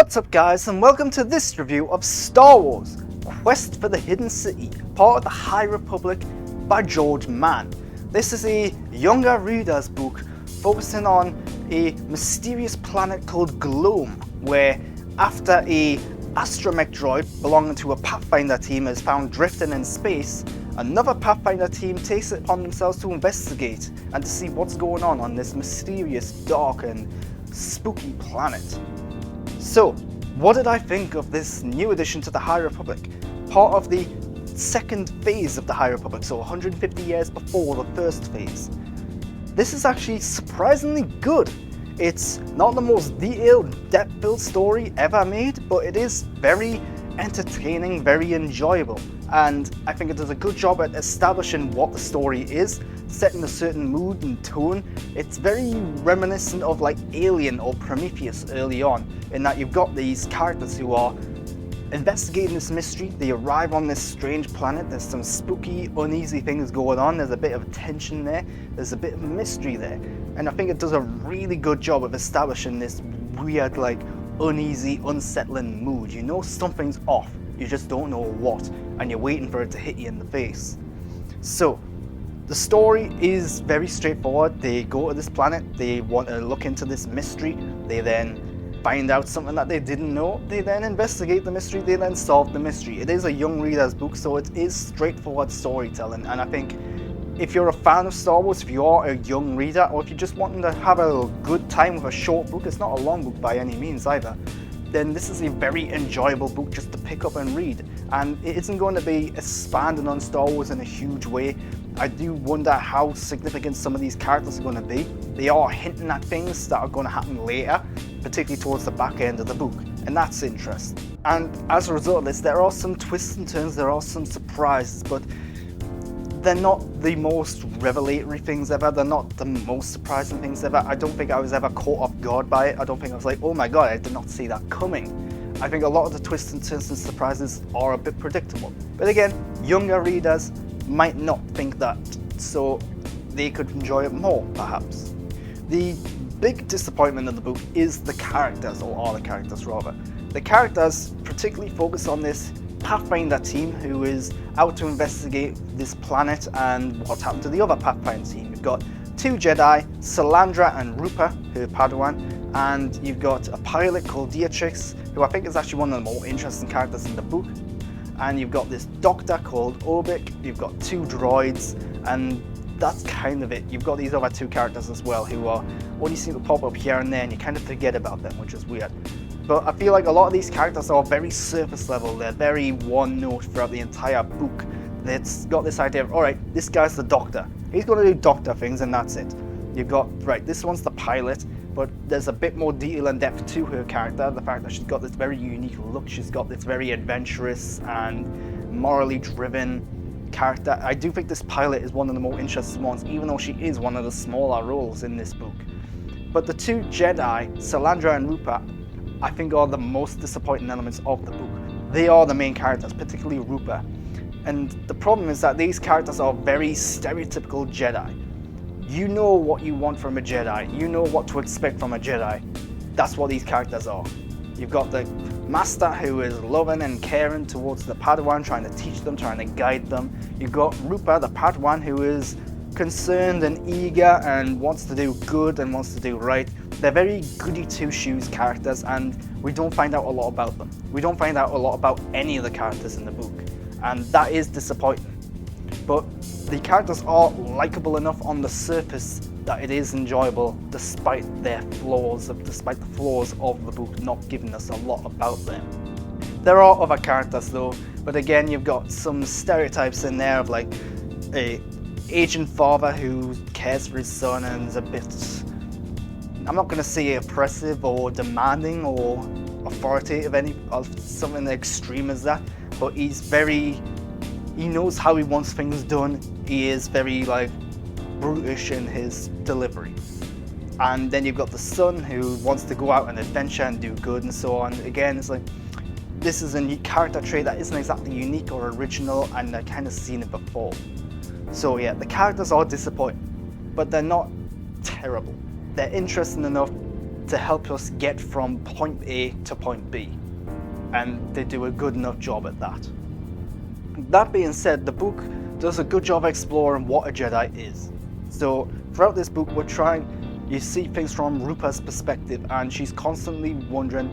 What's up guys, and welcome to this review of Star Wars Quest for the Hidden City, part of the High Republic by George Mann. This is a younger reader's book focusing on a mysterious planet called Gloam, where after a astromech droid belonging to a Pathfinder team is found drifting in space, another Pathfinder team takes it upon themselves to investigate and to see what's going on this mysterious, dark and spooky planet. So, what did I think of this new addition to the High Republic? Part of the second phase of the High Republic, so 150 years before the first phase. This is actually surprisingly good. It's not the most detailed, depth-filled story ever made, but it is very entertaining, very enjoyable. And I think it does a good job at establishing what the story is, setting a certain mood and tone. It's very reminiscent of like Alien or Prometheus early on, in that you've got these characters who are investigating this mystery. They arrive on this strange planet. There's some spooky, uneasy things going on. There's a bit of tension there. There's a bit of mystery there. And I think it does a really good job of establishing this weird, like, uneasy, unsettling mood. You know something's off. You just don't know what. And you're waiting for it to hit you in the face. So, the story is very straightforward. They go to this planet. They want to look into this mystery. They then find out something that they didn't know. They then investigate the mystery. They then solve the mystery. It is a young reader's book, so it is straightforward storytelling. And I think if you're a fan of Star Wars, if you are a young reader, or if you're just wanting to have a good time with a short book, it's not a long book by any means either, then this is a very enjoyable book just to pick up and read. And it isn't going to be expanding on Star Wars in a huge way. I do wonder how significant some of these characters are going to be. They are hinting at things that are going to happen later, particularly towards the back end of the book, and that's interesting. And as a result of this, there are some twists and turns, there are some surprises, but they're not the most revelatory things ever. They're not the most surprising things ever. I don't think I was ever caught off guard by it. I don't think I was like, oh my god, I did not see that coming. I think a lot of the twists and turns and surprises are a bit predictable. But again, younger readers might not think that, so they could enjoy it more, perhaps. The big disappointment of the book is the characters, or are the characters rather. The characters particularly focus on this Pathfinder team who is out to investigate this planet and what's happened to the other Pathfinder team. You've got two Jedi, Salandra and Rupa, her Padawan, and you've got a pilot called Dietrich, who I think is actually one of the more interesting characters in the book. And you've got this doctor called Obik, you've got two droids, and that's kind of it. You've got these other two characters as well who are only seem to pop up here and there, and you kind of forget about them, which is weird. But I feel like a lot of these characters are very surface level. They're very one note throughout the entire book. It's got this idea of, alright, this guy's the doctor. He's going to do doctor things and that's it. You've got, right, this one's the pilot, but there's a bit more detail and depth to her character. The fact that she's got this very unique look, she's got this very adventurous and morally driven character. I do think this pilot is one of the more interesting ones, even though she is one of the smaller roles in this book. But the two Jedi, Salandra and Rupa, I think are the most disappointing elements of the book. They are the main characters, particularly Rupa. And the problem is that these characters are very stereotypical Jedi. You know what you want from a Jedi. You know what to expect from a Jedi. That's what these characters are. You've got the Master who is loving and caring towards the Padawan, trying to teach them, trying to guide them. You've got Rupa, the Padawan, who is concerned and eager and wants to do good and wants to do right. They're very goody two-shoes characters, and we don't find out a lot about them. We don't find out a lot about any of the characters in the book, and that is disappointing. But the characters are likable enough on the surface that it is enjoyable, despite their flaws, despite the flaws of the book not giving us a lot about them. There are other characters though, but again, you've got some stereotypes in there of like a aging father who cares for his son and is a bit, I'm not going to say oppressive or demanding or authoritative of something extreme as that, but he knows how he wants things done. He is very like brutish in his delivery. And then you've got the son who wants to go out on adventure and do good and so on. Again, it's like, this is a character trait that isn't exactly unique or original, and I've kind of seen it before. So yeah, the characters are disappointing, but they're not terrible. They're interesting enough to help us get from point A to point B, and they do a good enough job at that. That being said, the book does a good job exploring what a Jedi is. So throughout this book, you see things from Rupa's perspective, and she's constantly wondering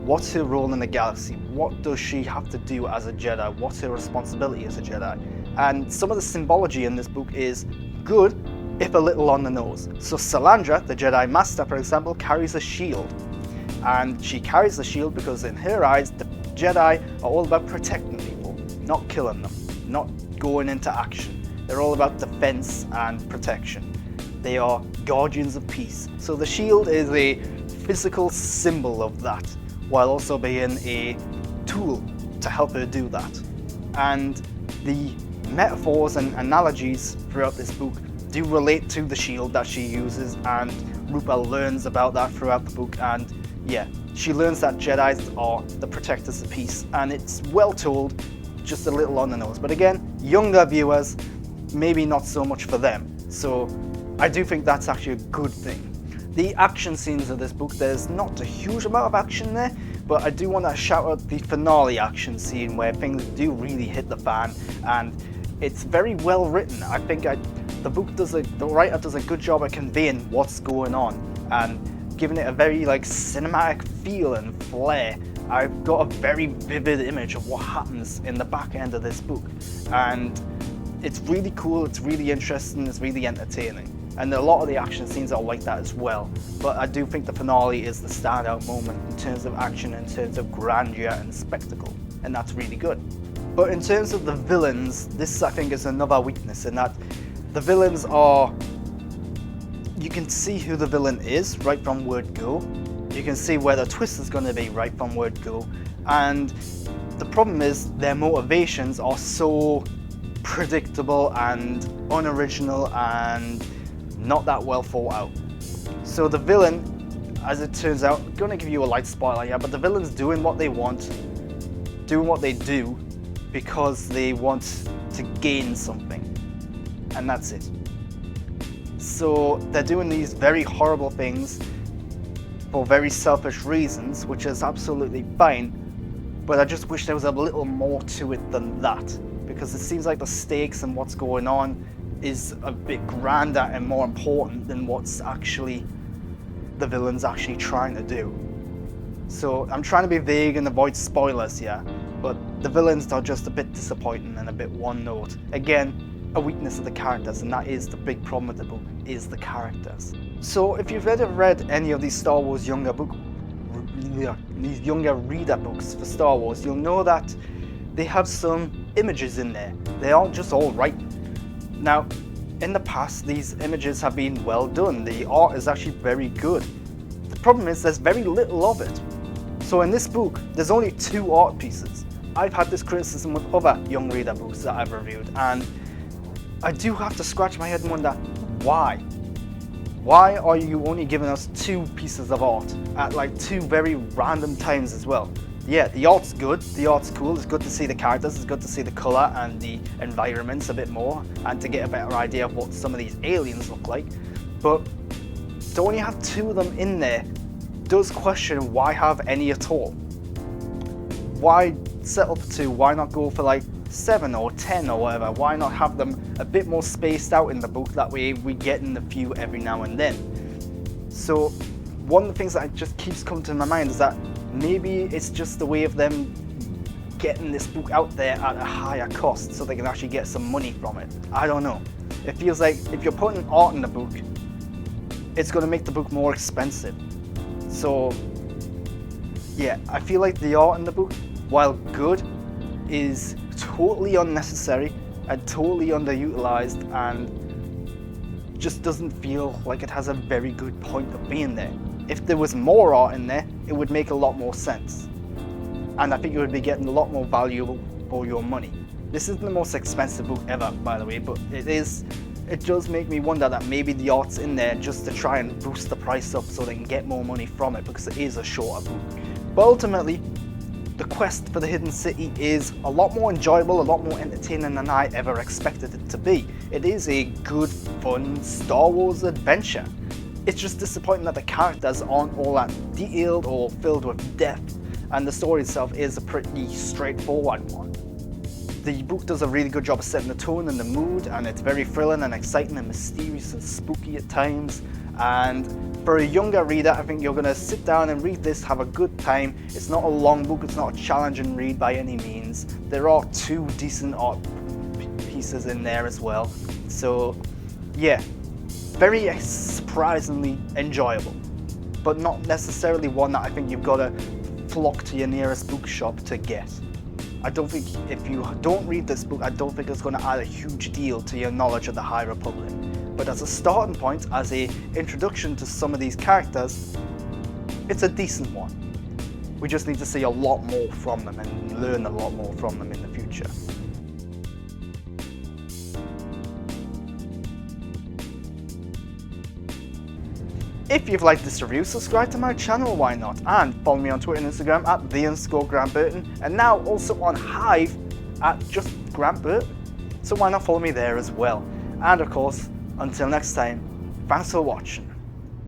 what's her role in the galaxy, what does she have to do as a Jedi, what's her responsibility as a Jedi. And some of the symbology in this book is good, if a little on the nose. So Salandra, the Jedi Master, for example, carries a shield. And she carries the shield because in her eyes, the Jedi are all about protecting people, not killing them, not going into action. They're all about defense and protection. They are guardians of peace. So the shield is a physical symbol of that, while also being a tool to help her do that. And the metaphors and analogies throughout this book do relate to the shield that she uses, and Rupa learns about that throughout the book. And yeah, she learns that Jedis are the protectors of peace, and it's well told, just a little on the nose. But again, younger viewers, maybe not so much for them. So I do think that's actually a good thing. The action scenes of this book, there's not a huge amount of action there, but I do want to shout out the finale action scene where things do really hit the fan, and it's very well written. I think the writer does a good job at conveying what's going on and giving it a very cinematic feel and flair. I've got a very vivid image of what happens in the back end of this book, and it's really cool, it's really interesting, it's really entertaining. And a lot of the action scenes are like that as well. But I do think the finale is the standout moment in terms of action, in terms of grandeur and spectacle. And that's really good. But in terms of the villains, this I think is another weakness in that the villains are... You can see who the villain is right from word go. You can see where the twist is going to be right from word go. And the problem is their motivations are so predictable and unoriginal and not that well thought out. So the villain, as it turns out, I'm gonna give you a light spoiler here, but the villain's doing what they want, doing what they do because they want to gain something, and that's it. So they're doing these very horrible things for very selfish reasons, which is absolutely fine, but I just wish there was a little more to it than that, because it seems like the stakes and what's going on is a bit grander and more important than what's actually the villain's actually trying to do. So I'm trying to be vague and avoid spoilers here, but the villains are just a bit disappointing and a bit one note. Again, a weakness of the characters, and that is the big problem with the book, is the characters. So if you've ever read any of these Star Wars these younger reader books for Star Wars, you'll know that they have some images in there. They aren't just all right. Now, in the past, these images have been well done. The art is actually very good. The problem is there's very little of it. So in this book, there's only 2 art pieces. I've had this criticism with other young reader books that I've reviewed, and I do have to scratch my head and wonder, why? Why are you only giving us 2 pieces of art at 2 very random times as well? Yeah, the art's good, the art's cool, it's good to see the characters, it's good to see the colour and the environments a bit more, and to get a better idea of what some of these aliens look like. But to only have 2 of them in there does question why have any at all. Why settle for 2? Why not go for 7 or 10 or whatever? Why not have them a bit more spaced out in the book? That way we get in a few every now and then. So one of the things that just keeps coming to my mind is that maybe it's just a way of them getting this book out there at a higher cost so they can actually get some money from it. I don't know. It feels like if you're putting art in the book, it's going to make the book more expensive. So yeah, I feel like the art in the book, while good, is totally unnecessary and totally underutilized, and just doesn't feel like it has a very good point of being there. If there was more art in there, it would make a lot more sense. And I think you would be getting a lot more value for your money. This isn't the most expensive book ever, by the way, but it does make me wonder that maybe the art's in there just to try and boost the price up so they can get more money from it, because it is a shorter book. But ultimately, the quest for the hidden city is a lot more enjoyable, a lot more entertaining than I ever expected it to be. It is a good, fun Star Wars adventure. It's just disappointing that the characters aren't all that detailed or filled with depth, and the story itself is a pretty straightforward one. The book does a really good job of setting the tone and the mood, and it's very thrilling and exciting and mysterious and spooky at times. And for a younger reader, I think you're going to sit down and read this, have a good time. It's not a long book, it's not a challenging read by any means. There are 2 decent art pieces in there as well. So yeah, very surprisingly enjoyable, but not necessarily one that I think you've got to flock to your nearest bookshop to get. I don't think, if you don't read this book, I don't think it's going to add a huge deal to your knowledge of the High Republic. But as a starting point, as an introduction to some of these characters, it's a decent one. We just need to see a lot more from them and learn a lot more from them in the future. If you've liked this review, subscribe to my channel, why not? And follow me on Twitter and Instagram at _GrantBurton, and now also on Hive at just Grant Burton. So why not follow me there as well? And of course, until next time, thanks for watching.